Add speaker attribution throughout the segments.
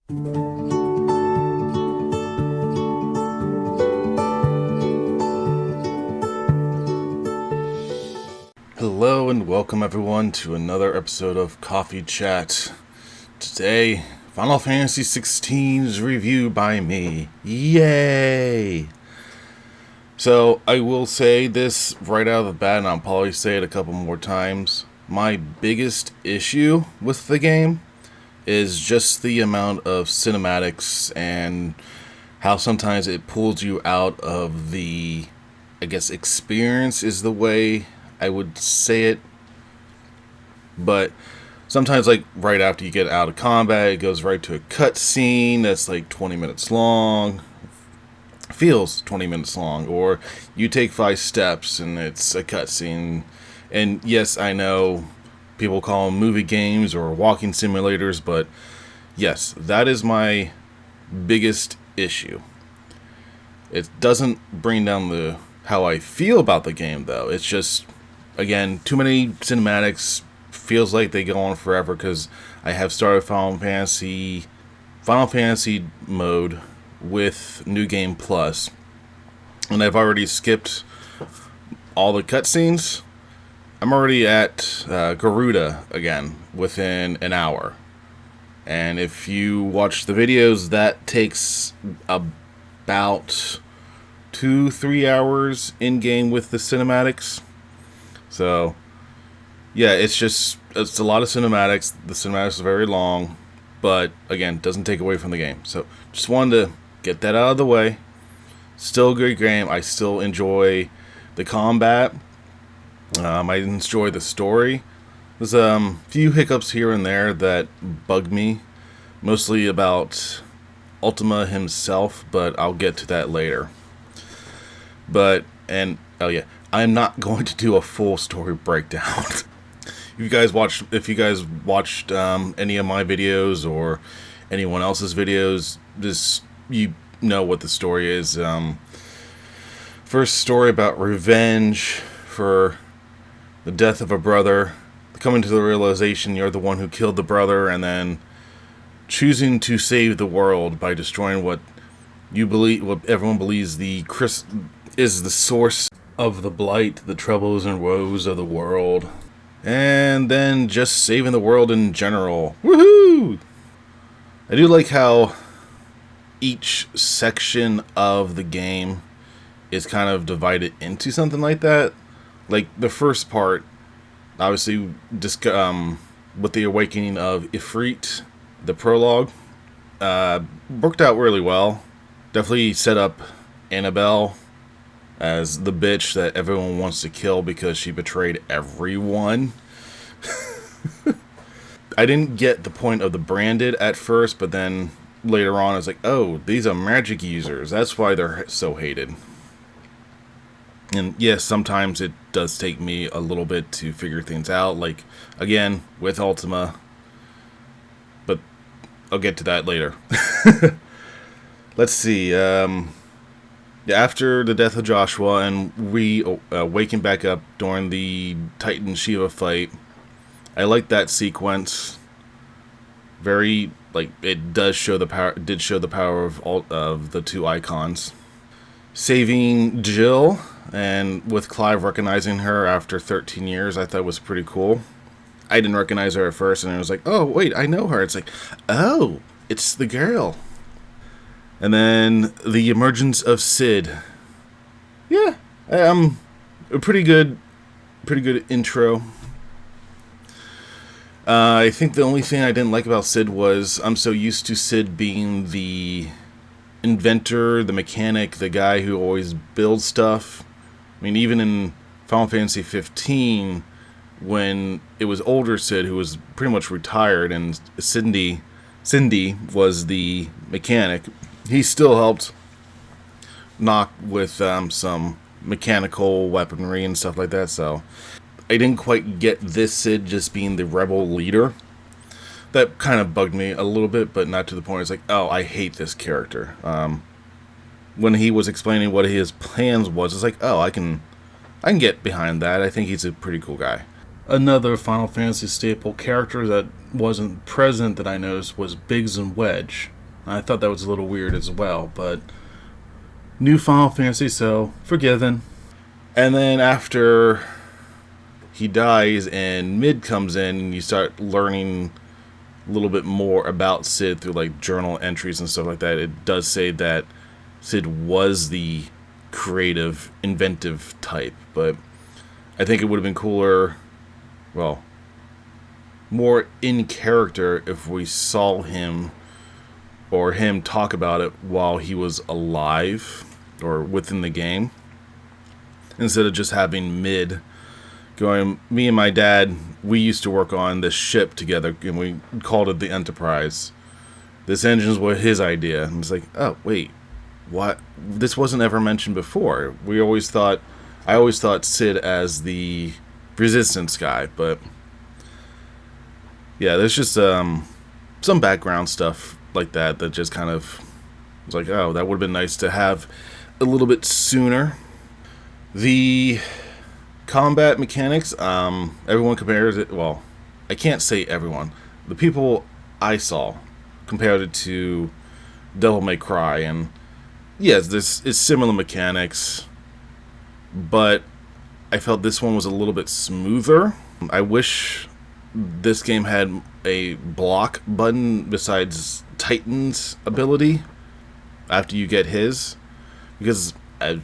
Speaker 1: Hello and welcome everyone to another episode of Coffee Chat. Today, Final Fantasy XVI's review by me. Yay! So, I will say this right out of the bat, and I'll probably say it a couple more times. My biggest issue with the game is just the amount of cinematics and how sometimes it pulls you out of the, experience is the way I would say it. But sometimes, like, right after you get out of combat, it goes right to a cutscene that's like 20 minutes long. Feels 20 minutes long. Or you take 5 steps and it's a cutscene. And yes, I know people call them movie games or walking simulators, but yes, that is my biggest issue. It doesn't bring down how I feel about the game, though. It's just, again, too many cinematics. Feels like they go on forever because I have started Final Fantasy mode with New Game Plus, and I've already skipped all the cutscenes. I'm already at Garuda again within an hour, and if you watch the videos, that takes about 2-3 hours in game with the cinematics. So yeah, it's a lot of cinematics. The cinematics are very long, but again, doesn't take away from the game. So just wanted to get that out of the way. Still a great game. I still enjoy the combat. I enjoy the story. There's a few hiccups here and there that bug me, mostly about Ultima himself, but I'll get to that later. I'm not going to do a full story breakdown. If you guys watched any of my videos or anyone else's videos, you know what the story is. First story about revenge for the death of a brother, coming to the realization you're the one who killed the brother, and then choosing to save the world by destroying what everyone believes is the source of the blight, the troubles and woes of the world. And then just saving the world in general. Woohoo! I do like how each section of the game is kind of divided into something like that. Like the first part, obviously, with the awakening of Ifrit, the prologue, worked out really well. Definitely set up Annabelle as the bitch that everyone wants to kill because she betrayed everyone. I didn't get the point of the branded at first, but then later on I was like, oh, these are magic users. That's why they're so hated. And yes, sometimes it does take me a little bit to figure things out, like, again, with Ultima. But I'll get to that later. Let's see, after the death of Joshua and waking back up during the Titan Shiva fight, I like that sequence. Very, it did show the power of the two icons. Saving Jill, and with Clive recognizing her after 13 years, I thought was pretty cool. I didn't recognize her at first, and I was like, oh, wait, I know her. It's like, oh, it's the girl. And then the emergence of Sid. Yeah, a pretty good intro. I think the only thing I didn't like about Sid was I'm so used to Sid being the inventor, the mechanic, the guy who always builds stuff. I mean, even in Final Fantasy XV, when it was older Sid who was pretty much retired and Cindy was the mechanic, he still helped knock with some mechanical weaponry and stuff like that. So I didn't quite get this Sid just being the rebel leader. That kind of bugged me a little bit, but not to the point. It's like, oh, I hate this character. When he was explaining what his plans was, it's like, oh, I can get behind that. I think he's a pretty cool guy. Another Final Fantasy staple character that wasn't present that I noticed was Biggs and Wedge. I thought that was a little weird as well, but new Final Fantasy, so forgiven. And then after he dies and Mid comes in, and you start learning a little bit more about Sid through like journal entries and stuff like that. It does say that Sid was the creative, inventive type, but I think it would have been cooler, well, more in character if we saw him or him talk about it while he was alive or within the game, instead of just having Mid going, me and my dad, we used to work on this ship together, and we called it the Enterprise. This engine was his idea. And it's like, oh, wait, what? This wasn't ever mentioned before. I always thought Sid as the Resistance guy, but yeah, there's just some background stuff like that just kind of was like, oh, that would have been nice to have a little bit sooner. The combat mechanics, everyone compares it, well, I can't say everyone. The people I saw compared it to Devil May Cry, and yes, this is similar mechanics, but I felt this one was a little bit smoother. I wish this game had a block button besides Titan's ability after you get his, because I've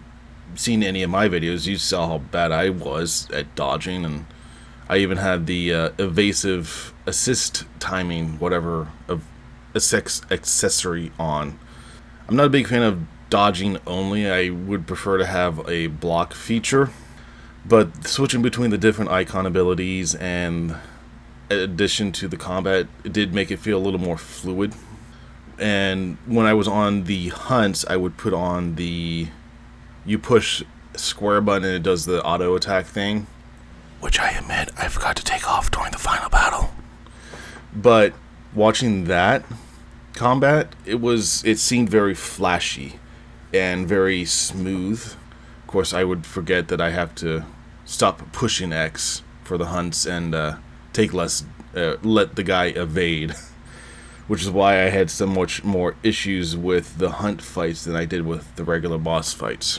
Speaker 1: seen any of my videos, you saw how bad I was at dodging, and I even had the evasive assist timing, whatever, of a sex accessory on. I'm not a big fan of dodging only. I would prefer to have a block feature, but switching between the different icon abilities and in addition to the combat, it did make it feel a little more fluid. And when I was on the hunts, I would put on the, you push square button and it does the auto attack thing, which I admit I forgot to take off during the final battle. But watching that combat, it seemed very flashy and very smooth. Of course, I would forget that I have to stop pushing X for the hunts and take less, let the guy evade, which is why I had so much more issues with the hunt fights than I did with the regular boss fights.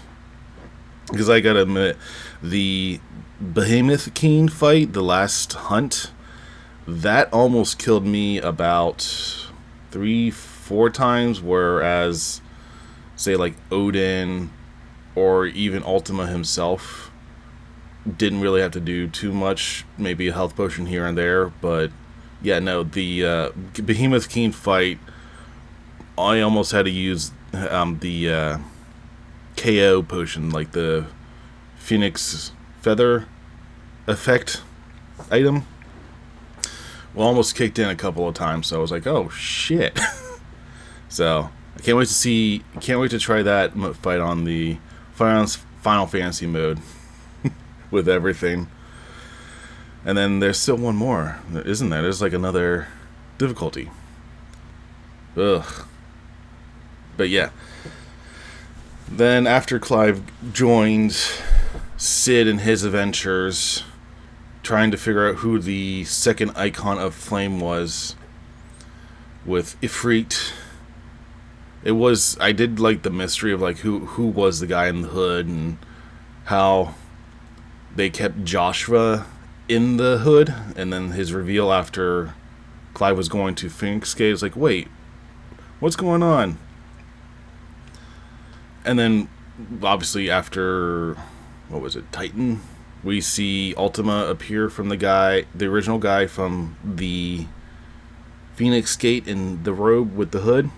Speaker 1: Because I gotta admit, the Behemoth King fight, the last hunt, that almost killed me about 3-4 times, whereas, say, like Odin or even Ultima himself didn't really have to do too much, maybe a health potion here and there, but yeah, no, the Behemoth King fight, I almost had to use the KO potion, like the Phoenix Feather effect item. Well, almost kicked in a couple of times, so I was like, oh shit. So I can't wait to try that fight on the Final Fantasy mode with everything. And then there's still one more, isn't there? There's like another difficulty. Ugh. But yeah. Then after Clive joined Sid in his adventures, trying to figure out who the second icon of flame was with Ifrit, I did like the mystery of like who was the guy in the hood, and how they kept Joshua in the hood, and then his reveal after Clive was going to Phoenix Gate is like, wait, what's going on? And then obviously after, what was it, Titan, we see Ultima appear from the original guy from the Phoenix Gate in the robe with the hood.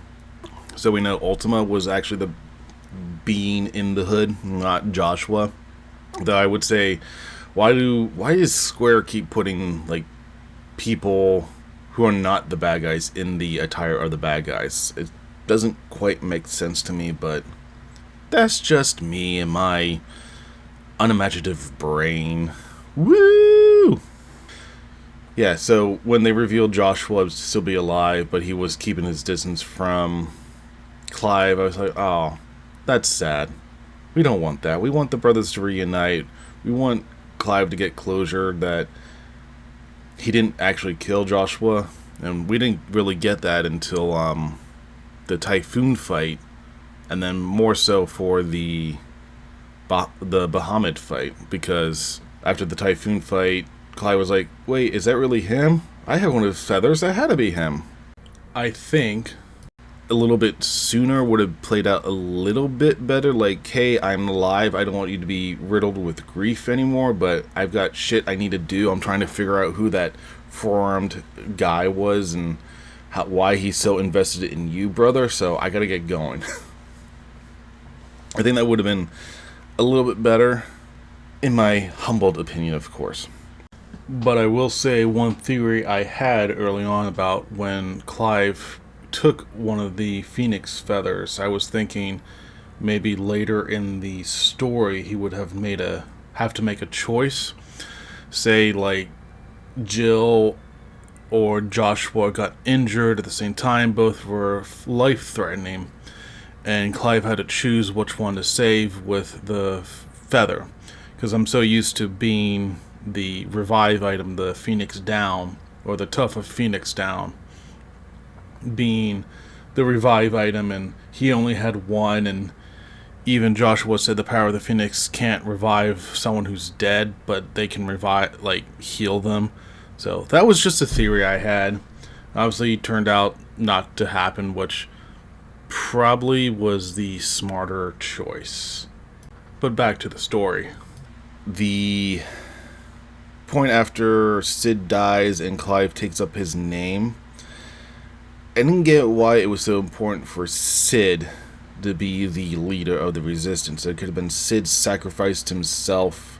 Speaker 1: So we know Ultima was actually the being in the hood, not Joshua. Though I would say, why does Square keep putting like people who are not the bad guys in the attire of the bad guys? It doesn't quite make sense to me, but that's just me and my unimaginative brain. Woo! Yeah, so when they revealed Joshua would still be alive, but he was keeping his distance from Clive, I was like, oh, that's sad. We don't want that. We want the brothers to reunite. We want Clive to get closure that he didn't actually kill Joshua, and we didn't really get that until the Typhoon fight, and then more so for the Bahamut fight, because after the Typhoon fight, Clive was like, wait, is that really him? I have one of his feathers, that had to be him. I think a little bit sooner would have played out a little bit better, like, hey, I'm alive, I don't want you to be riddled with grief anymore, but I've got shit I need to do. I'm trying to figure out who that four-armed guy was and why he's so invested in you, brother, so I gotta get going. I think that would have been a little bit better, in my humbled opinion, of course. But I will say one theory I had early on about when Clive took one of the phoenix feathers. I was thinking maybe later in the story he would have to make a choice. Say like Jill or Joshua got injured at the same time, both were life-threatening, and Clive had to choose which one to save with the feather. Because I'm so used to being the revive item, the Phoenix Down, or the Tough of Phoenix Down, being the revive item, and he only had one, and even Joshua said the power of the Phoenix can't revive someone who's dead, but they can revive, like, heal them. So that was just a theory I had. Obviously, it turned out not to happen, which probably was the smarter choice. But back to the story. The point after Sid dies and Clive takes up his name, I didn't get why it was so important for Sid to be the leader of the resistance. It could have been Sid sacrificed himself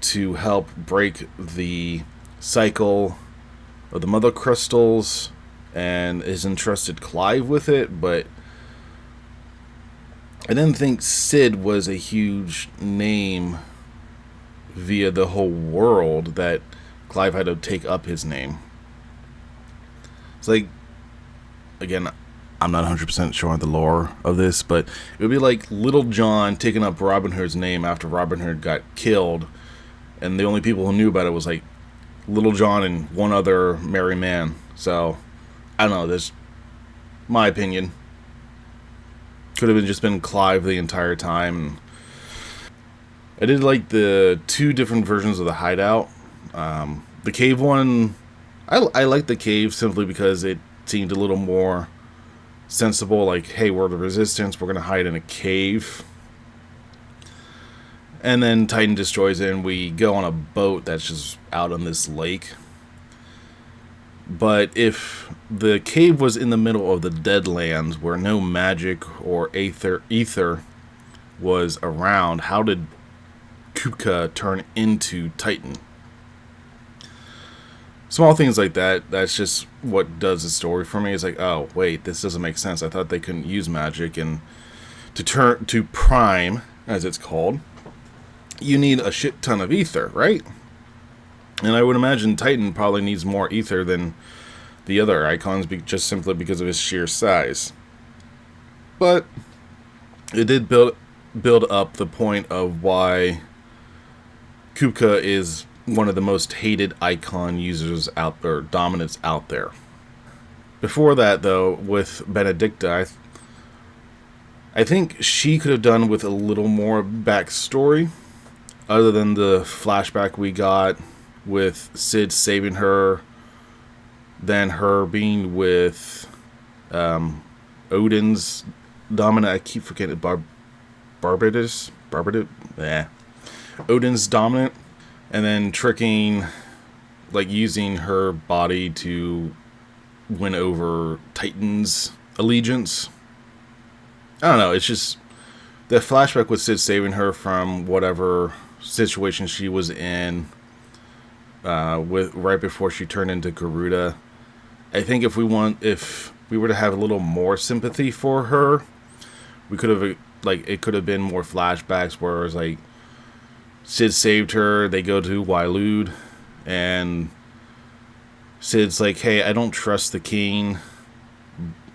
Speaker 1: to help break the cycle of the mother crystals and has entrusted Clive with it, but I didn't think Sid was a huge name via the whole world that Clive had to take up his name. It's like, again, I'm not 100% sure on the lore of this, but it would be like Little John taking up Robin Hood's name after Robin Hood got killed, and the only people who knew about it was like Little John and one other merry man. So, I don't know, that's my opinion. Could have just been Clive the entire time. I did like the two different versions of the Hideout. The cave one, I liked the cave simply because it seemed a little more sensible. Like, hey, we're the resistance, we're going to hide in a cave. And then Titan destroys it and we go on a boat that's just out on this lake. But if the cave was in the middle of the Deadlands where no magic or ether was around, how did Kupka turn into Titan? Small things like that, that's just what does the story for me. It's like, oh, wait, this doesn't make sense. I thought they couldn't use magic, and to turn to Prime, as it's called, you need a shit ton of ether, right? And I would imagine Titan probably needs more ether than the other icons, just simply because of his sheer size. But it did build up the point of why Kupka is one of the most hated icon users out there, dominants out there. Before that, though, with Benedicta, I think she could have done with a little more backstory, other than the flashback we got with Sid saving her, than her being with Odin's dominant. I keep forgetting Barbatus. Yeah. Odin's dominant, and then tricking, like using her body to win over Titan's allegiance. I don't know. It's just the flashback with Sid saving her from whatever situation she was in, with right before she turned into Garuda. I think if we were to have a little more sympathy for her, we could have, like, it could have been more flashbacks where it was like Sid saved her, they go to Wylud, and Sid's like, hey, I don't trust the king.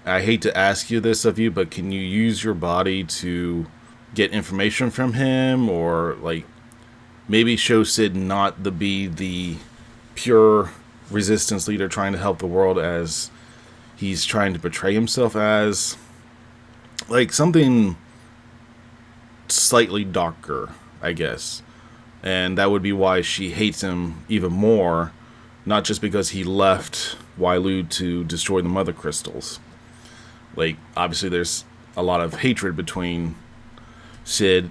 Speaker 1: I hate to ask you this of you, but can you use your body to get information from him, or like maybe show Sid not to be the pure resistance leader trying to help the world as he's trying to portray himself as. Like, something slightly darker, I guess. And that would be why she hates him even more. Not just because he left Wailu to destroy the Mother Crystals. Like, obviously there's a lot of hatred between Cid,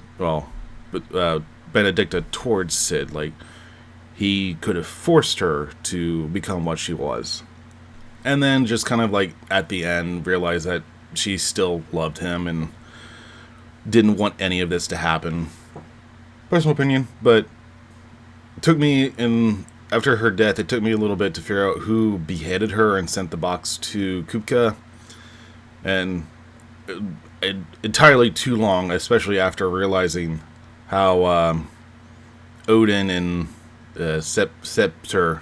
Speaker 1: Benedicta towards Cid. Like, he could have forced her to become what she was. And then just kind of like at the end realized that she still loved him and didn't want any of this to happen. Personal opinion, but it took me after her death, it took me a little bit to figure out who beheaded her and sent the box to Kupka. And entirely too long, especially after realizing how Odin and Scepter,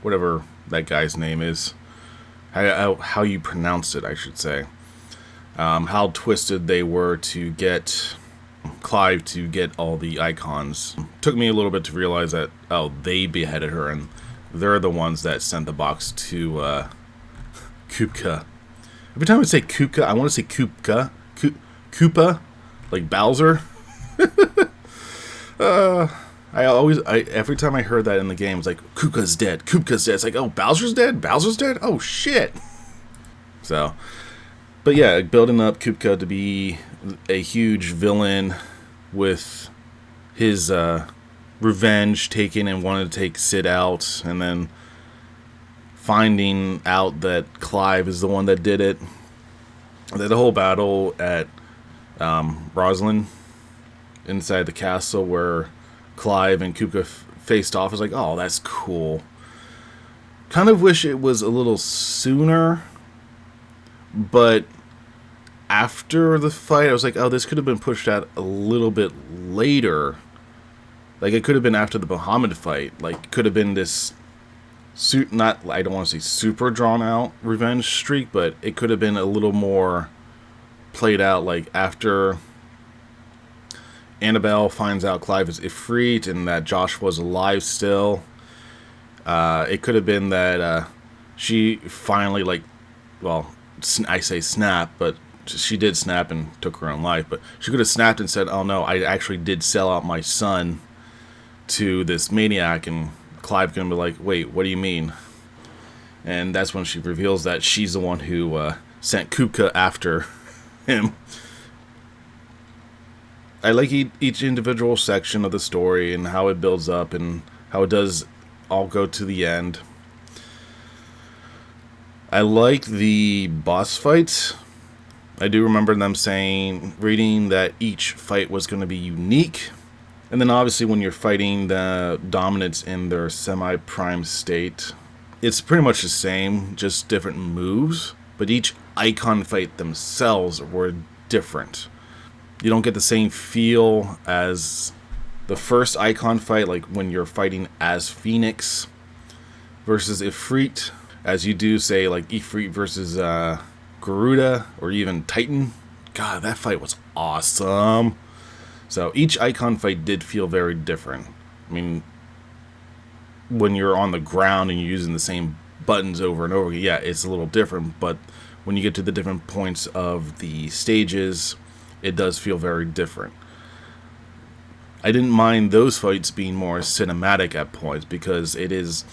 Speaker 1: whatever that guy's name is, how you pronounce it, I should say, how twisted they were to get Clive to get all the icons. Took me a little bit to realize that, they beheaded her, and they're the ones that sent the box to Kupka. Every time I say Kupka, I want to say Kupka. Koopa, like Bowser. Every time I heard that in the game, it's like, Kupka's dead. Kupka's dead. It's like, oh, Bowser's dead? Bowser's dead? Oh, shit. So, but yeah, building up Kupka to be a huge villain with his revenge taken and wanted to take Cid out, and then finding out that Clive is the one that did it. The whole battle at Roslyn inside the castle where Clive and Kupka faced off is like, oh, that's cool. Kind of wish it was a little sooner, but after the fight, I was like, oh, this could have been pushed out a little bit later. Like, it could have been after the Bahamut fight. Like, could have been this I don't want to say super drawn out revenge streak, but it could have been a little more played out, like after Annabelle finds out Clive is Ifrit and that Josh was alive still. It could have been that she finally, I say snap, but she did snap and took her own life. But she could have snapped and said, oh no, I actually did sell out my son to this maniac, and Clive can be like, wait, what do you mean? And that's when she reveals that she's the one who sent Kupka after him. I like each individual section of the story and how it builds up and how it does all go to the end. I like the boss fights. I do remember them reading that each fight was going to be unique. And then obviously when you're fighting the dominants in their semi-prime state, it's pretty much the same, just different moves. But each icon fight themselves were different. You don't get the same feel as the first icon fight, like when you're fighting as Phoenix versus Ifrit, as you do, say, like Ifrit versus Garuda, or even Titan. God, that fight was awesome. So each icon fight did feel very different. I mean, when you're on the ground and you're using the same buttons over and over again, yeah, it's a little different, but when you get to the different points of the stages, it does feel very different. I didn't mind those fights being more cinematic at points, because it is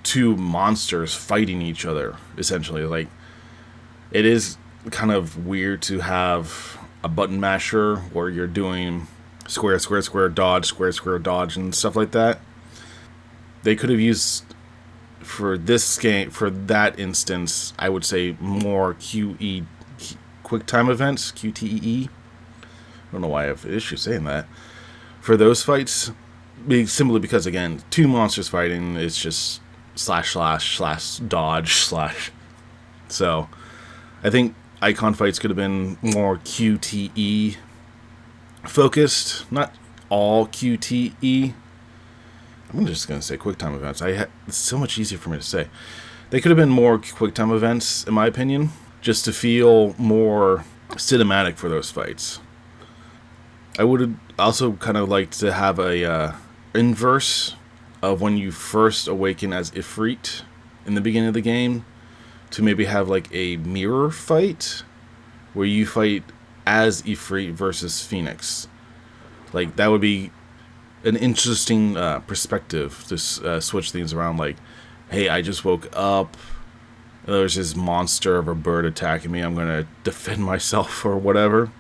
Speaker 1: two monsters fighting each other, essentially. Like, it is kind of weird to have a button masher where you're doing square, square, square, dodge, square, square, dodge, and stuff like that. They could have used, for this game, for that instance, I would say more QE, quick time events, QTEE. I don't know why I have issues saying that. For those fights, simply because, again, two monsters fighting, it's just slash, slash, slash, dodge, slash. So, I think icon fights could have been more QTE focused, not all QTE. I'm just going to say quick time events. It's so much easier for me to say. They could have been more quick time events, in my opinion, just to feel more cinematic for those fights. I would have also kind of liked to have a inverse of when you first awaken as Ifrit, in the beginning of the game to maybe have like a mirror fight where you fight as Ifrit versus Phoenix. Like, that would be an interesting perspective to switch things around. Like, hey, I just woke up, there's this monster of a bird attacking me, I'm gonna defend myself or whatever.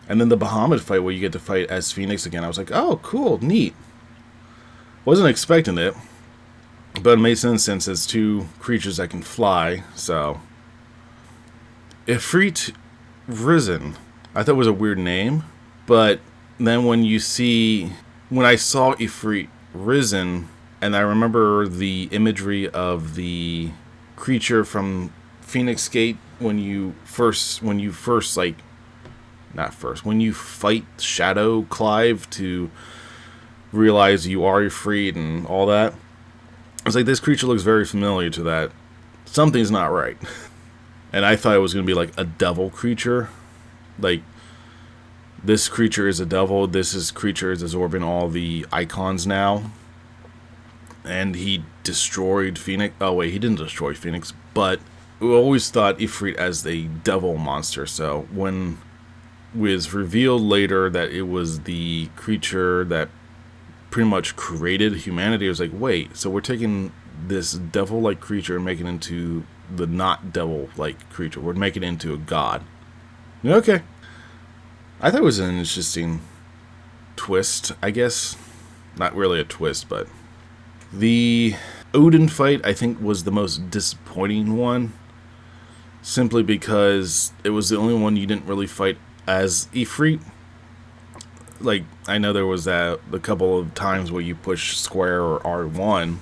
Speaker 1: And then the Bahamut fight where you get to fight as Phoenix again, I was like, oh, cool, neat. Wasn't expecting it, but it made sense since it's two creatures that can fly. So Ifrit Risen, I thought was a weird name, but then when I saw Ifrit Risen, and I remember the imagery of the creature from Phoenix Gate when you fight Shadow Clive to realize you are Ifrit and all that. I was like, this creature looks very familiar to that. Something's not right. And I thought it was going to be like a devil creature. Like, this creature is a devil. Creature is absorbing all the icons now. And he destroyed Phoenix. Oh, wait, he didn't destroy Phoenix. But we always thought Ifrit as a devil monster. So when it was revealed later that it was the creature that pretty much created humanity, I was like, wait, so we're taking this devil-like creature and making it into the not devil-like creature. We're making it into a god. Okay. I thought it was an interesting twist, I guess. Not really a twist, but the Odin fight, I think, was the most disappointing one. Simply because it was the only one you didn't really fight as Ifrit. Like, I know there was a couple of times where you push square or R1,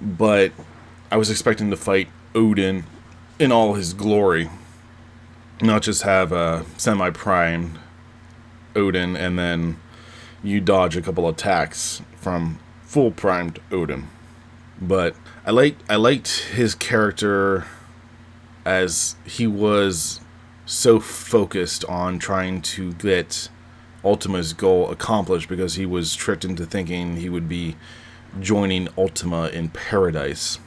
Speaker 1: but I was expecting to fight Odin in all his glory, not just have a semi-primed Odin and then you dodge a couple attacks from full primed Odin. But I liked his character as he was so focused on trying to get Ultima's goal accomplished, because he was tricked into thinking he would be joining Ultima in paradise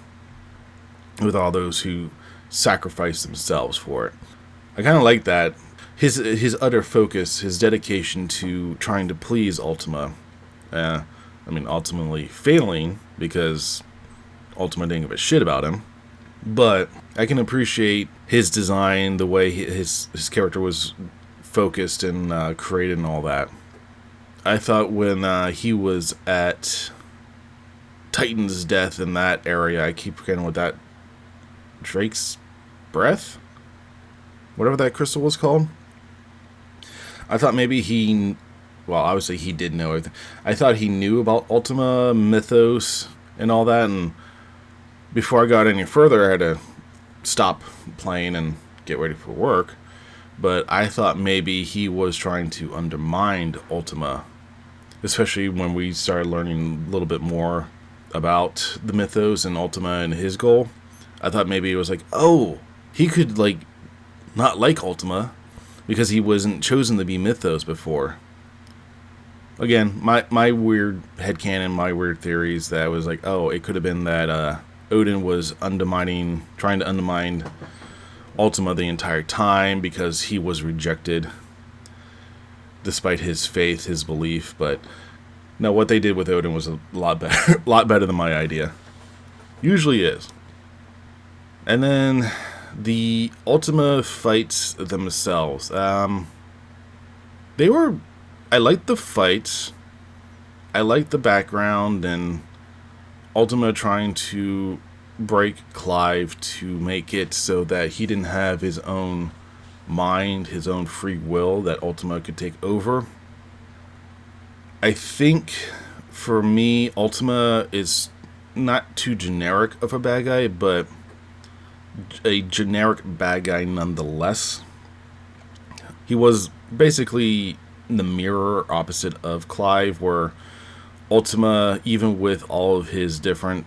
Speaker 1: with all those who sacrificed themselves for it. I kind of like that. His utter focus, his dedication to trying to please Ultima. Ultimately failing, because Ultima didn't give a shit about him. But I can appreciate his design, the way his character was focused and created and all that. I thought when he was at Titan's death in that area, I keep forgetting what that, Drake's breath? Whatever that crystal was called. I thought maybe obviously he did know everything. I thought he knew about Ultima, Mythos, and all that, and before I got any further, I had to stop playing and get ready for work. But I thought maybe he was trying to undermine Ultima, especially when we started learning a little bit more about the Mythos and Ultima and his goal. I thought maybe it was like, oh, he could not like Ultima because he wasn't chosen to be Mythos before. Again, my weird headcanon, my weird theories that was like, oh, it could have been that Odin was trying to undermine Ultima the entire time because he was rejected despite his faith, his belief. But no, what they did with Odin was a lot better, lot better than my idea. Usually is. And then the Ultima fights themselves. I liked the fights. I liked the background and Ultima trying to break Clive to make it so that he didn't have his own mind, his own free will, that Ultima could take over. I think for me, Ultima is not too generic of a bad guy, but a generic bad guy nonetheless. He was basically the mirror opposite of Clive, where Ultima, even with all of his different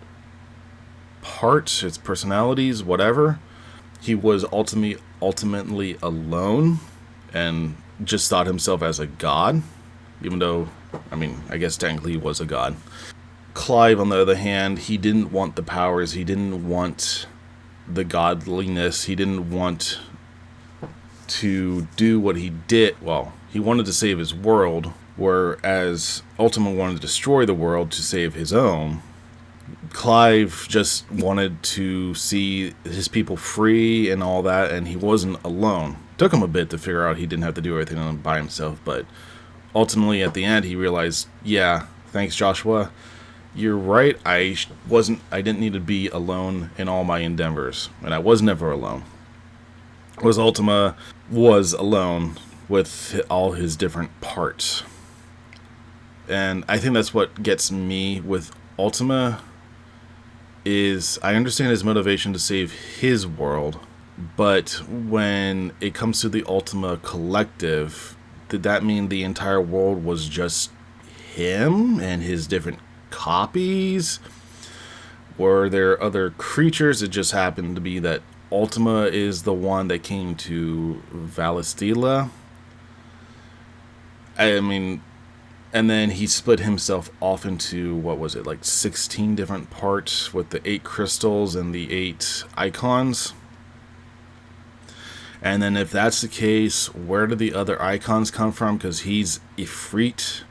Speaker 1: parts, his personalities, whatever, he was ultimately alone and just thought himself as a god, even though, I guess technically he was a god. Clive, on the other hand, he didn't want the powers. He didn't want the godliness. He didn't want to do what he did. Well, he wanted to save his world, whereas Ultima wanted to destroy the world to save his own. Clive just wanted to see his people free and all that, and he wasn't alone. Took him a bit to figure out he didn't have to do everything by himself, but ultimately at the end he realized, yeah, thanks Joshua, you're right, I didn't need to be alone in all my endeavors, and I was never alone. Whereas Ultima was alone with all his different parts. And I think that's what gets me with Ultima, is I understand his motivation to save his world, but when it comes to the Ultima Collective, did that mean the entire world was just him and his different copies? Were there other creatures? It just happened to be that Ultima is the one that came to Valistila. I mean, and then he split himself off into, what was it, like 16 different parts with the 8 crystals and the 8 icons. And then if that's the case, where do the other icons come from? Because he's Ifrit,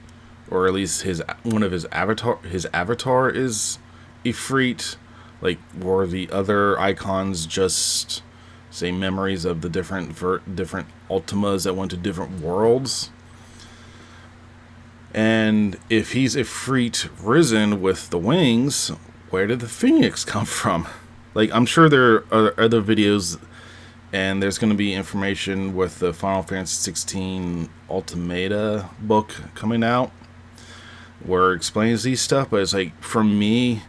Speaker 1: or at least one of his avatar is Ifrit. Like, were the other icons just, say, memories of the different Ultimas that went to different worlds? And if he's Ifrit risen with the wings, where did the Phoenix come from? Like, I'm sure there are other videos, and there's going to be information with the Final Fantasy XVI Ultimata book coming out where it explains these stuff, but it's like, for me,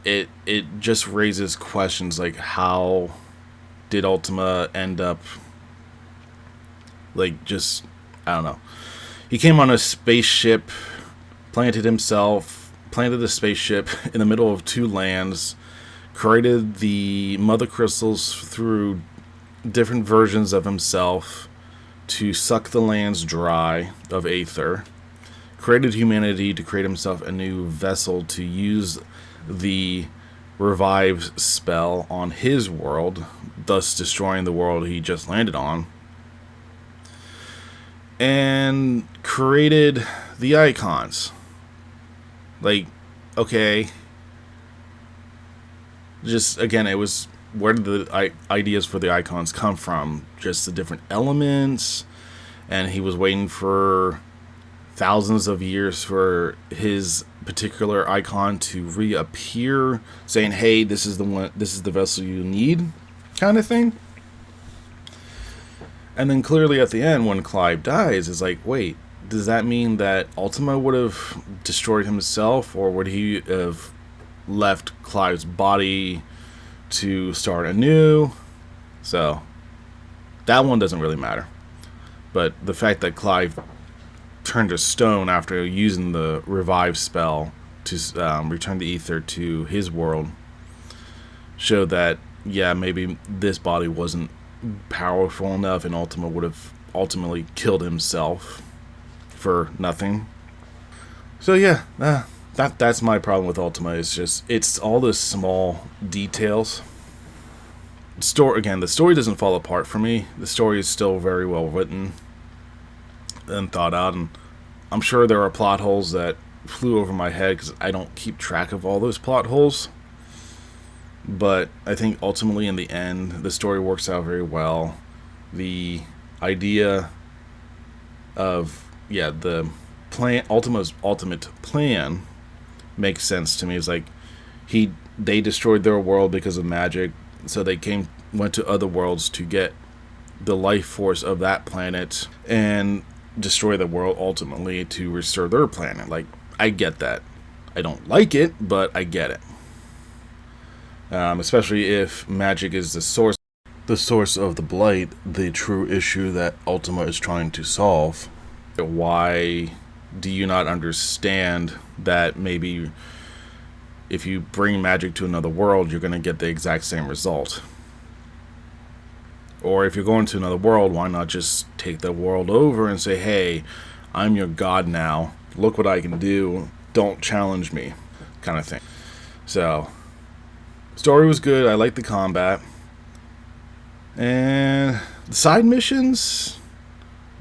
Speaker 1: it just raises questions like, how did Ultima end up, like, just, I don't know. He came on a spaceship, planted a spaceship in the middle of 2 lands, created the mother crystals through different versions of himself to suck the lands dry of Aether, created humanity to create himself a new vessel to use the revive spell on his world, thus destroying the world he just landed on, and created the icons. Like, okay, just again, it was, where did the ideas for the icons come from? Just the different elements, and he was waiting for thousands of years for his particular icon to reappear, saying, hey, this is the one, this is the vessel you need, kind of thing. And then clearly at the end, when Clive dies, it's like, wait, does that mean that Ultima would have destroyed himself, or would he have left Clive's body to start anew? So that one doesn't really matter. But the fact that Clive turned to stone after using the revive spell to return the ether to his world showed that, yeah, maybe this body wasn't powerful enough, and Ultima would have ultimately killed himself for nothing. So yeah, that's my problem with Ultima. It's all the small details. The story doesn't fall apart for me. The story is still very well written and thought out, and I'm sure there are plot holes that flew over my head because I don't keep track of all those plot holes. But I think ultimately in the end, the story works out very well. The idea of, the plan, Ultima's ultimate plan, makes sense to me. It's like they destroyed their world because of magic, so they went to other worlds to get the life force of that planet and destroy the world ultimately to restore their planet. Like, I get that. I don't like it, but I get it. Especially if magic is the source of the blight, the true issue that Ultima is trying to solve. Why do you not understand that maybe if you bring magic to another world, you're going to get the exact same result? Or if you're going to another world, why not just take the world over and say, hey, I'm your god now, look what I can do, don't challenge me kind of thing. So, story was good. I liked the combat. And the side missions,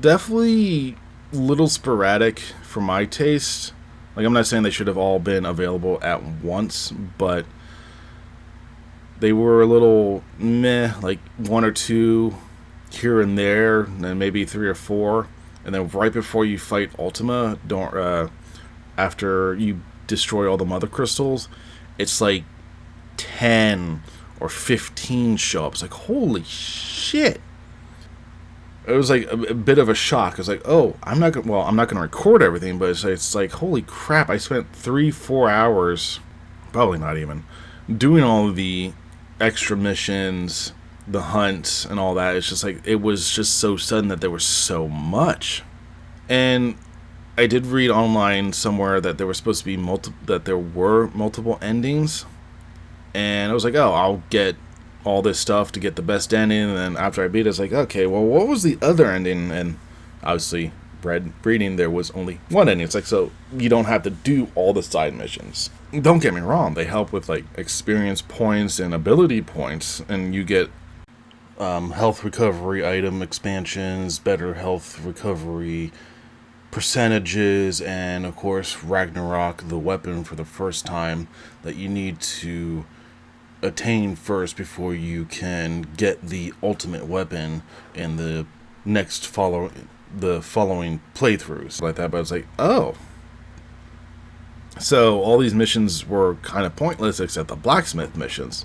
Speaker 1: definitely a little sporadic for my taste. Like, I'm not saying they should have all been available at once, but they were a little meh, like one or two here and there, and then maybe 3 or 4. And then right before you fight Ultima, after you destroy all the mother crystals, it's like 10 or 15 show up. It's like, holy shit. It was like a bit of a shock. It's like, oh, I'm not gonna record everything, but it's like, holy crap, I spent 3-4 hours, probably not even, doing all of the extra missions, the hunts, and all that. It's just like, it was just so sudden that there was so much. And I did read online somewhere that there was supposed to be multiple endings. And I was like, oh, I'll get all this stuff to get the best ending. And then after I beat it, it's like, okay, well, what was the other ending? And obviously, reading, there was only one ending. It's like, so you don't have to do all the side missions. Don't get me wrong, they help with like experience points and ability points, and you get health recovery item expansions, better health recovery percentages, and of course Ragnarok, the weapon for the first time that you need to attain first before you can get the ultimate weapon in the following playthroughs like that. But it's like, oh, so all these missions were kind of pointless except the blacksmith missions,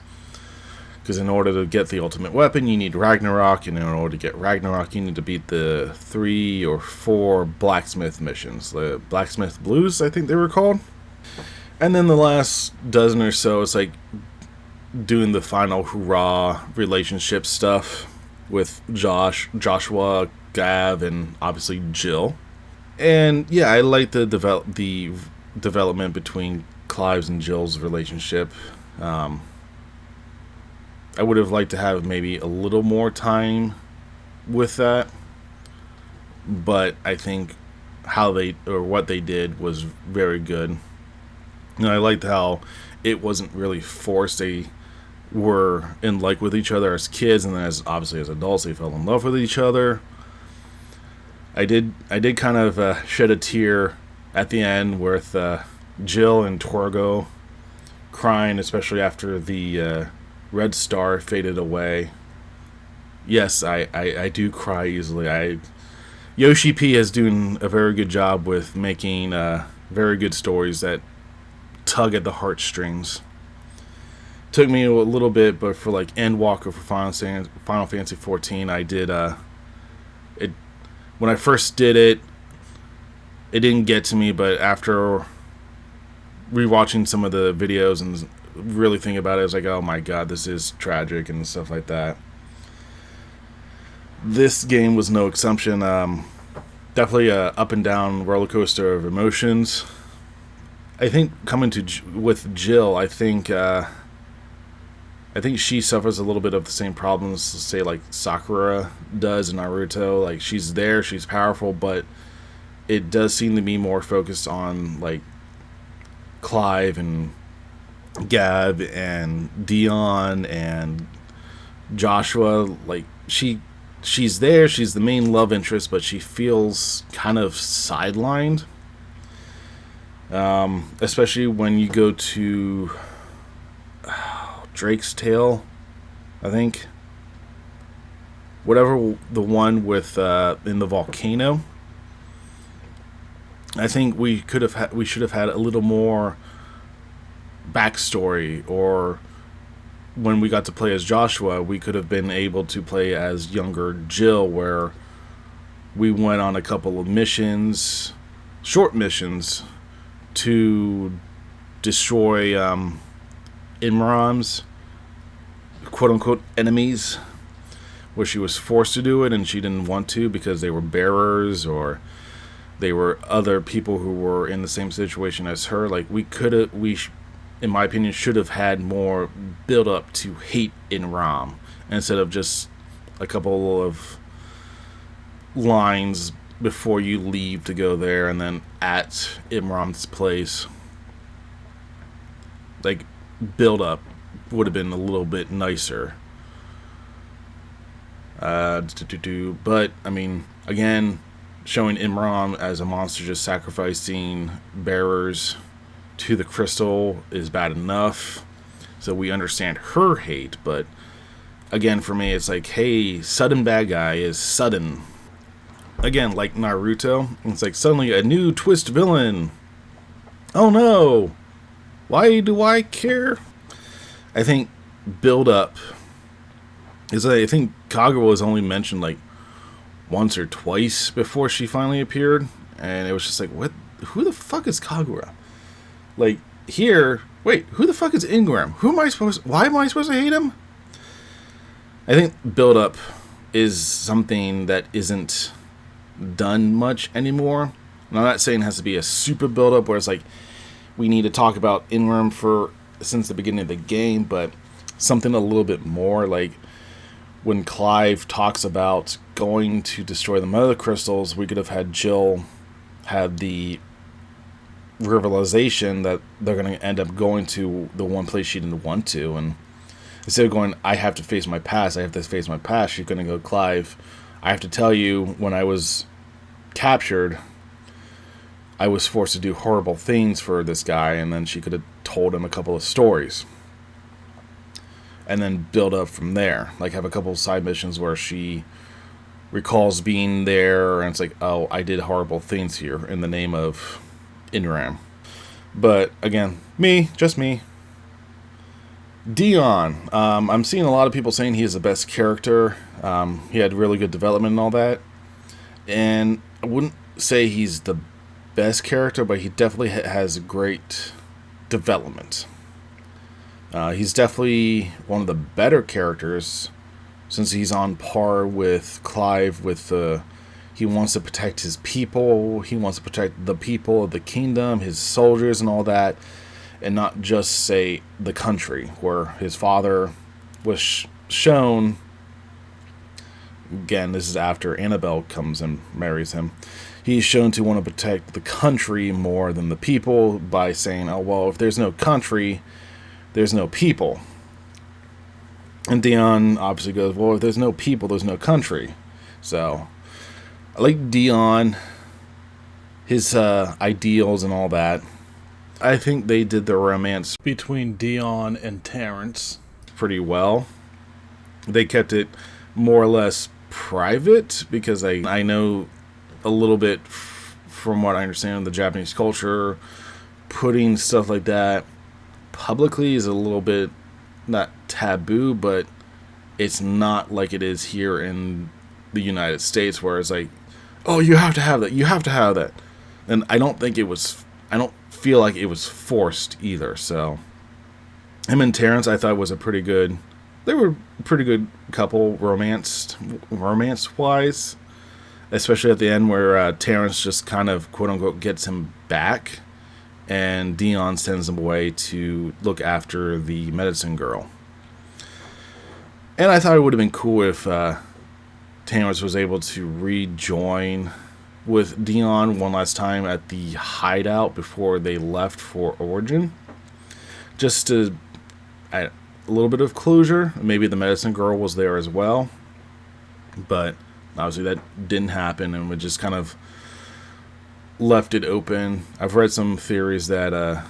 Speaker 1: because in order to get the ultimate weapon you need Ragnarok, and in order to get Ragnarok you need to beat the 3 or 4 blacksmith missions, the blacksmith blues I think they were called. And then the last dozen or so, it's like doing the final hurrah relationship stuff with Joshua, Gav, and obviously Jill. And yeah, I like the development between Clive's and Jill's relationship. I would have liked to have maybe a little more time with that, but I think what they did was very good. And I liked how it wasn't really forced. They were in like with each other as kids, and then as adults they fell in love with each other. I did kind of shed a tear at the end with Jill and Torgo crying, especially after the Red Star faded away. Yes, I do cry easily. Yoshi P is doing a very good job with making very good stories that tug at the heartstrings. Took me a little bit, but for like Endwalker for Final Fantasy XIV, I did it when I first did it. It didn't get to me, but after rewatching some of the videos and really thinking about it, I was like, oh my god, this is tragic and stuff like that. This game was no exception. Definitely a up and down roller coaster of emotions. I think with Jill, I think she suffers a little bit of the same problems, say like Sakura does in Naruto. Like, she's there, she's powerful, but it does seem to be more focused on like Clive and Gab and Dion and Joshua. Like, she's there, she's the main love interest, but she feels kind of sidelined. Especially when you go to Drake's Tale, I think. Whatever, the one with in the volcano. I think we should have had a little more backstory, or when we got to play as Joshua, we could have been able to play as younger Jill, where we went on a couple of missions, short missions, to destroy Imram's quote-unquote enemies, where she was forced to do it and she didn't want to because they were bearers, or they were other people who were in the same situation as her. Like, in my opinion, should have had more build up to hate Imram, instead of just a couple of lines before you leave to go there and then at Imram's place. like, build up would have been a little bit nicer. But I mean, again, showing Imran as a monster just sacrificing bearers to the crystal is bad enough, so we understand her hate. But again, for me, it's like, hey, sudden bad guy is sudden. Again, like Naruto, it's like suddenly a new twist villain. Oh no, why do I care? I think build up is, I think Kagura was only mentioned like once or twice before she finally appeared, and it was just like, what? Who the fuck is Kagura? Like, here, wait, who the fuck is Ingram? Why am I supposed to hate him? I think build up is something that isn't done much anymore. And I'm not saying it has to be a super build up where it's like we need to talk about Ingram since the beginning of the game, but something a little bit more, like when Clive talks about going to destroy the Mother Crystals, we could have had Jill had the realization that they're going to end up going to the one place she didn't want to, and instead of going, I have to face my past, she's going to go, Clive, I have to tell you, when I was captured, I was forced to do horrible things for this guy, and then she could have told him a couple of stories. And then build up from there. Like, have a couple of side missions where she recalls being there, and it's like, oh, I did horrible things here in the name of Inram. But, again, just me. Dion. I'm seeing a lot of people saying he is the best character. He had really good development and all that. And I wouldn't say he's the best character, but he definitely has great development. He's definitely one of the better characters, since he's on par with Clive with he wants to protect his people, he wants to protect the people of the kingdom, his soldiers and all that, and not just, say, the country, where his father was shown. Again, this is after Annabelle comes and marries him. He's shown to want to protect the country more than the people by saying, oh, well, if there's no country, there's no people. And Dion obviously goes, well, if there's no people, there's no country. So, I like Dion, his ideals and all that. I think they did the romance between Dion and Terrence pretty well. They kept it more or less private, because I know a little bit from what I understand of the Japanese culture, putting stuff like that publicly is a little bit, not taboo, but it's not like it is here in the United States, where it's like, oh, you have to have that. And I don't feel like it was forced either. So him and Terrence, I thought, was they were a pretty good couple romance wise, especially at the end where Terrence just kind of quote unquote gets him back, and Dion sends him away to look after the medicine girl. And I thought it would have been cool if Terrence was able to rejoin with Dion one last time at the hideout before they left for Origin, just to add a little bit of closure. Maybe the medicine girl was there as well, but obviously that didn't happen, and we just kind of left it open. I've read some theories that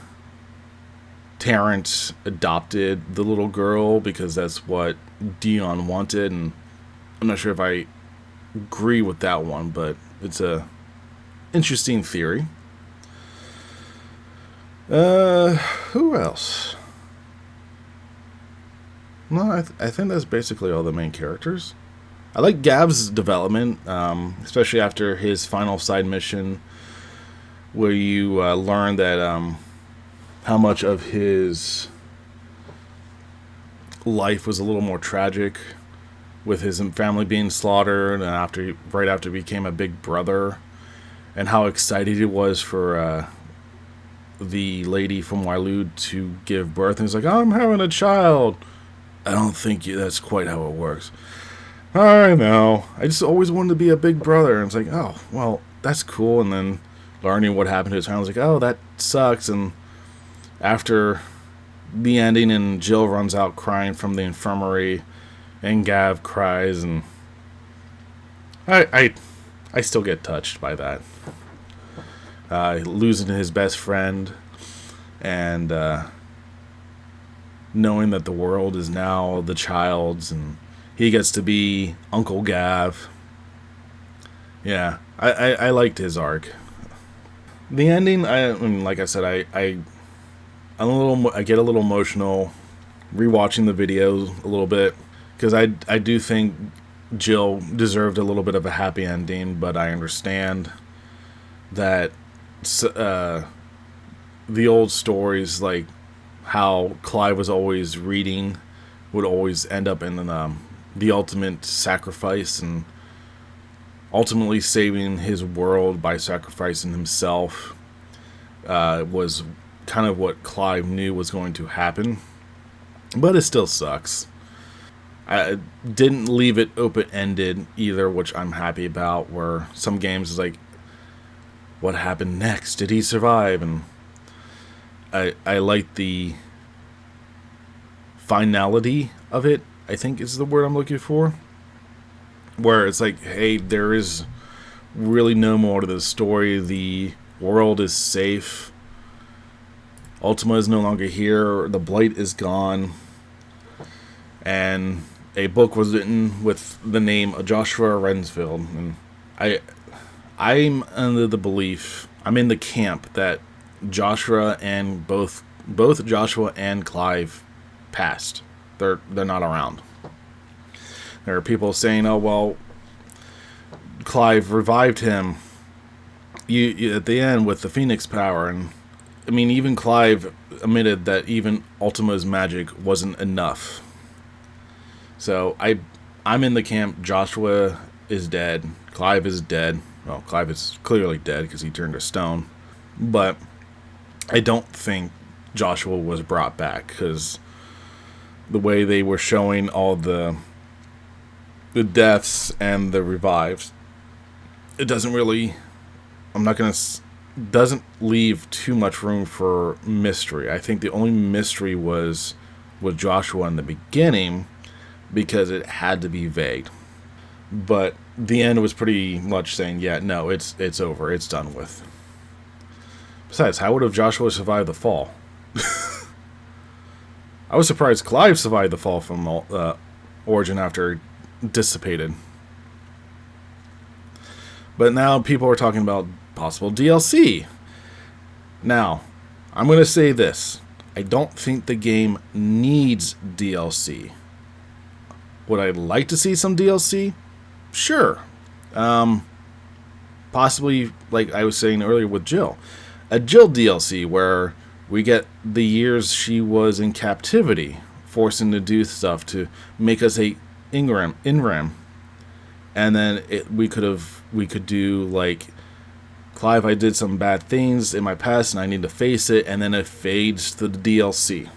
Speaker 1: Terrence adopted the little girl because that's what Dion wanted, and I'm not sure if I agree with that one, but it's a interesting theory. Who else? No, I think that's basically all the main characters. I like Gab's development, especially after his final side mission, where you learn that how much of his life was a little more tragic, with his family being slaughtered, and right after he became a big brother, and how excited he was for the lady from Wailu to give birth. And he's like, oh, I'm having a child. I don't think that's quite how it works. I know. I just always wanted to be a big brother. And it's like, oh, well, that's cool. And then learning what happened to his family, I was like, oh, that sucks. And after the ending, and Jill runs out crying from the infirmary, and Gav cries, and I still get touched by that. Losing his best friend, and knowing that the world is now the child's, and he gets to be Uncle Gav. Yeah, I liked his arc. The ending, I mean, like I said, I get a little emotional rewatching the videos a little bit, because I do think Jill deserved a little bit of a happy ending, but I understand that the old stories, like how Clive was always reading, would always end up in the ultimate sacrifice, and ultimately saving his world by sacrificing himself was kind of what Clive knew was going to happen. But it still sucks. I didn't leave it open-ended either, which I'm happy about, where some games is like, what happened next? Did he survive? And I like the finality of it, I think is the word I'm looking for. Where it's like, hey, there is really no more to the story. The world is safe. Ultima is no longer here. The Blight is gone. And a book was written with the name of Joshua Rensfield. And I'm under the belief, I'm in the camp that Joshua and both Joshua and Clive passed. They're not around. There are people saying, oh, well, Clive revived him you at the end with the Phoenix power. And I mean, even Clive admitted that even Ultima's magic wasn't enough. So I'm in the camp, Joshua is dead, Clive is dead. Well, Clive is clearly dead because he turned to stone. But I don't think Joshua was brought back, because the way they were showing all the deaths and the revives, it doesn't really, doesn't leave too much room for mystery. I think the only mystery was with Joshua in the beginning, because it had to be vague. But the end was pretty much saying, yeah, no, it's over, it's done with. Besides, how would have Joshua survived the fall? I was surprised Clive survived the fall from Origin after it dissipated. But now people are talking about possible DLC. Now, I'm going to say this. I don't think the game needs DLC. Would I like to see some DLC? Sure. Possibly, like I was saying earlier with Jill. A Jill DLC where we get the years she was in captivity, forcing to do stuff to make us hate Inram. And then we could do like, Clive, I did some bad things in my past and I need to face it, and then it fades to the DLC.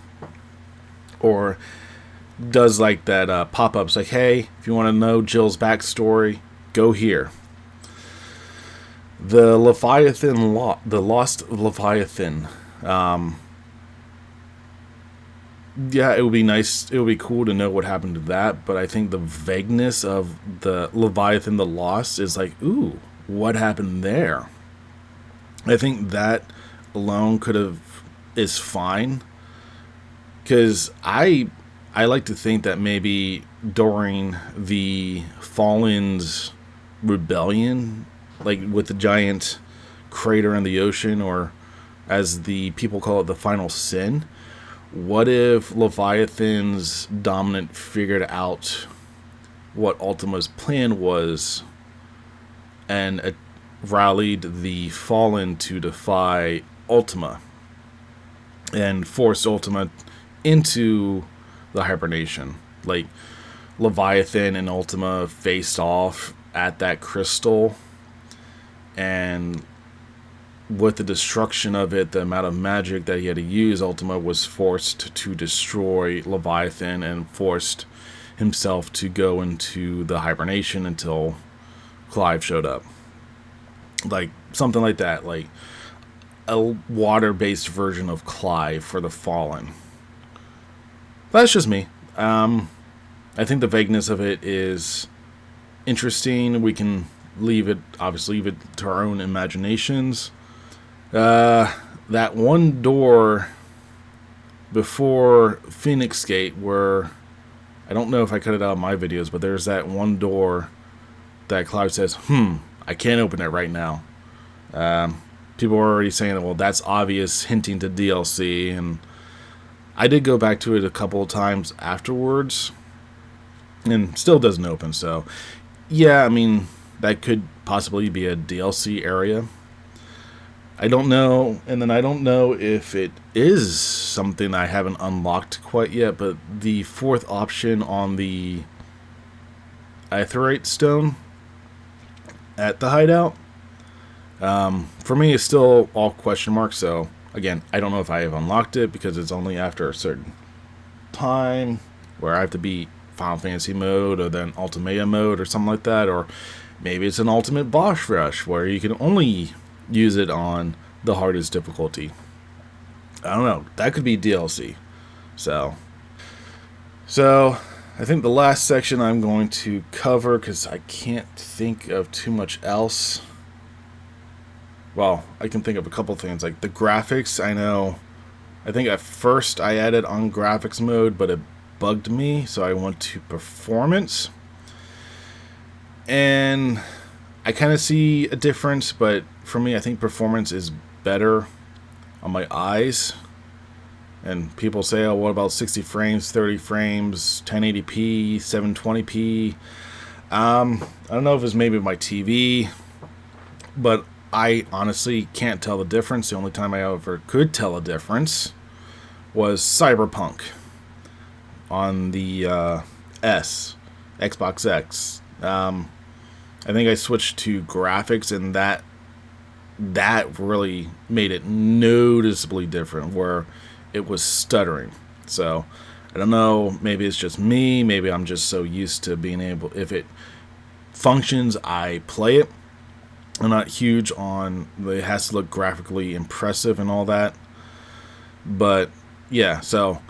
Speaker 1: Or does like that pop-ups like, hey, if you want to know Jill's backstory, go here. The Leviathan, the Lost Leviathan. Yeah, it would be nice. It would be cool to know what happened to that. But I think the vagueness of the Leviathan, the Lost, is like, ooh, what happened there? I think that alone is fine. Because I like to think that maybe during the Fallen's rebellion, like with the giant crater in the ocean, or as the people call it, the final sin, what if Leviathan's dominant figured out what Ultima's plan was and rallied the Fallen to defy Ultima and forced Ultima into the hibernation? Like, Leviathan and Ultima faced off at that crystal, and with the destruction of it, the amount of magic that he had to use, Ultima was forced to destroy Leviathan and forced himself to go into the hibernation until Clive showed up. Like, something like that. Like, a water-based version of Clive for the Fallen. That's just me. I think the vagueness of it is interesting. We can leave it to our own imaginations. That one door before Phoenix Gate, where I don't know if I cut it out of my videos, but there's that one door that Clive says, I can't open it right now. People are already saying, well, that's obvious, hinting to DLC, and I did go back to it a couple of times afterwards, and still doesn't open, so yeah, I mean, that could possibly be a DLC area. I don't know, and then I don't know if it is something I haven't unlocked quite yet, but the fourth option on the Aetheryte Stone at the Hideout, for me, is still all question marks, so again, I don't know if I have unlocked it, because it's only after a certain time, where I have to beat Final Fantasy mode, or then Ultimate mode, or something like that, or maybe it's an Ultimate Boss Rush, where you can only use it on the hardest difficulty. I don't know. That could be DLC. So I think the last section I'm going to cover, because I can't think of too much else. Well, I can think of a couple things. Like the graphics, I think at first I added on graphics mode, but it bugged me, so I went to performance. And I kind of see a difference, but for me, I think performance is better on my eyes. And people say, oh, what about 60 frames, 30 frames, 1080p, 720p? I don't know if it's maybe my TV, but I honestly can't tell the difference. The only time I ever could tell a difference was Cyberpunk on the Xbox X. I think I switched to graphics, and that really made it noticeably different, where it was stuttering. So I don't know, maybe it's just me, maybe I'm just so used to being able, if it functions, I play it. I'm not huge on it has to look graphically impressive and all that, but yeah, so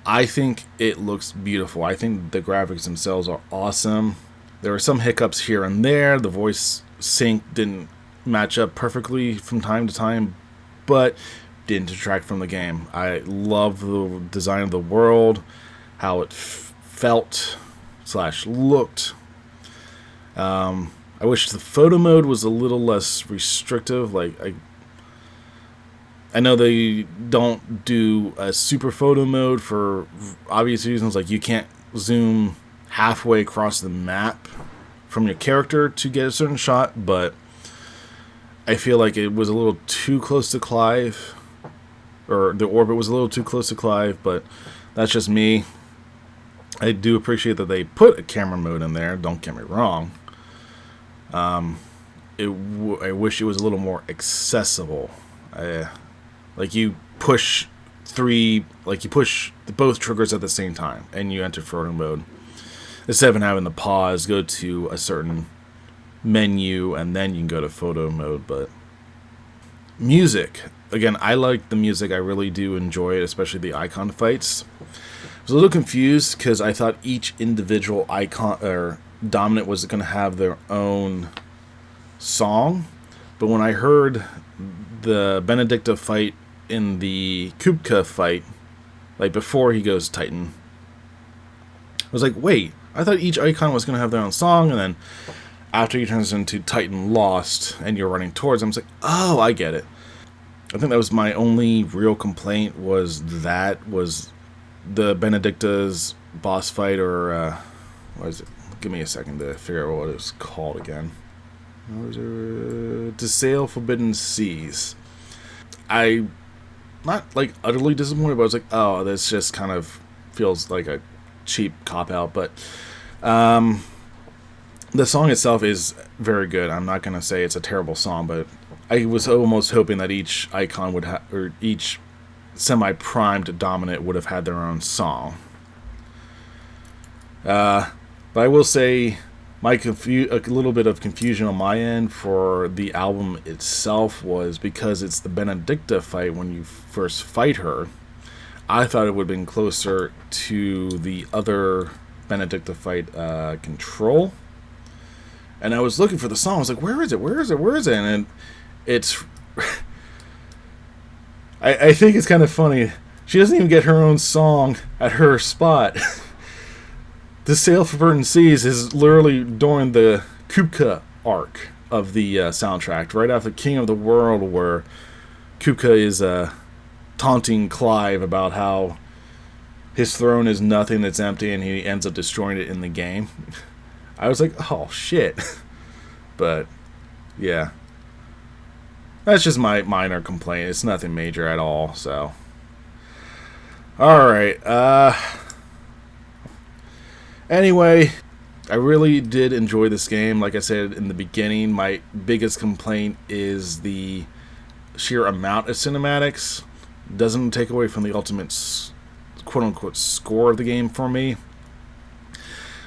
Speaker 1: I think it looks beautiful. I think the graphics themselves are awesome. There were some hiccups here and there. The voice sync didn't match up perfectly from time to time, but didn't detract from the game. I love the design of the world, how it felt / looked. I wish the photo mode was a little less restrictive. Like I know they don't do a super photo mode for obvious reasons. Like you can't zoom halfway across the map from your character to get a certain shot, but I feel like it was a little too close to Clive, or the orbit was a little too close to Clive, but that's just me. I do appreciate that they put a camera mode in there, don't get me wrong. I wish it was a little more accessible. Like you push both triggers at the same time, and you enter photo mode, instead of having to pause, go to a certain menu, and then you can go to photo mode. But music, again, I like the music. I really do enjoy it, especially the icon fights. I was a little confused because I thought each individual icon or dominant was going to have their own song, but when I heard the Benedicta fight in the Kupka fight, like before he goes Titan, I was like, wait, I thought each icon was going to have their own song, and then after he turns into Titan Lost and you're running towards him, I was like, oh, I get it. I think that was my only real complaint, was the Benedicta's boss fight, or what is it? Give me a second to figure out what it was called again. To Sail Forbidden Seas. I'm not like utterly disappointed, but I was like, oh, this just kind of feels like a cheap cop-out, but the song itself is very good. I'm not going to say it's a terrible song, but I was almost hoping that each icon would have, or each semi-primed dominant would have had their own song. But I will say a little bit of confusion on my end for the album itself was because it's the Benedicta fight when you first fight her. I thought it would have been closer to the other Benedicta fight, Control. And I was looking for the song. I was like, where is it? Where is it? Where is it? And it's... I think it's kind of funny. She doesn't even get her own song at her spot. The Sail for Burden Seas is literally during the Kupka arc of the soundtrack, right after King of the World, where Kupka is taunting Clive about how his throne is nothing, that's empty, and he ends up destroying it in the game. I was like, oh shit. But yeah, that's just my minor complaint. It's nothing major at all. So alright, anyway, I really did enjoy this game. Like I said in the beginning, my biggest complaint is the sheer amount of cinematics. Doesn't take away from the ultimate quote-unquote score of the game for me.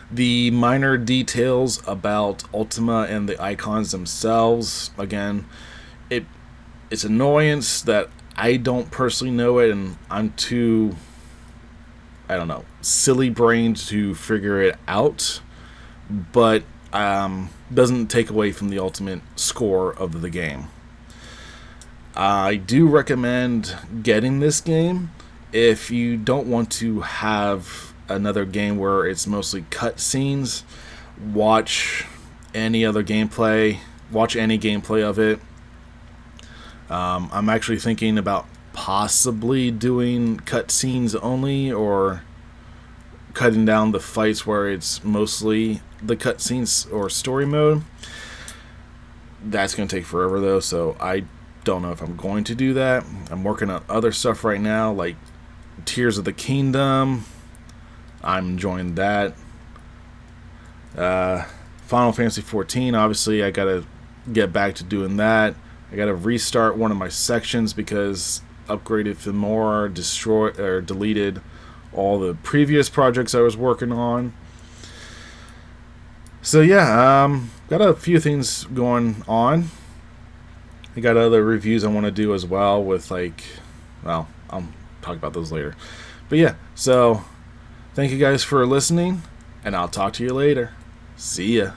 Speaker 1: The minor details about Ultima and the icons themselves, again, it's annoyance that I don't personally know it, and I'm too, I don't know, silly-brained to figure it out. But doesn't take away from the ultimate score of the game. I do recommend getting this game if you don't want to have another game where it's mostly cutscenes. Watch any other gameplay. Watch any gameplay of it. I'm actually thinking about possibly doing cutscenes only, or cutting down the fights where it's mostly the cutscenes or story mode. That's going to take forever though, so I don't know if I'm going to do that. I'm working on other stuff right now, like Tears of the Kingdom. I'm enjoying that. Final Fantasy XIV, obviously I gotta get back to doing that. I gotta restart one of my sections because Upgraded Fimora destroyed or deleted all the previous projects I was working on. So yeah, got a few things going on. I got other reviews I want to do as well with, like, well, I'll talk about those later. But yeah, so thank you guys for listening, and I'll talk to you later. See ya.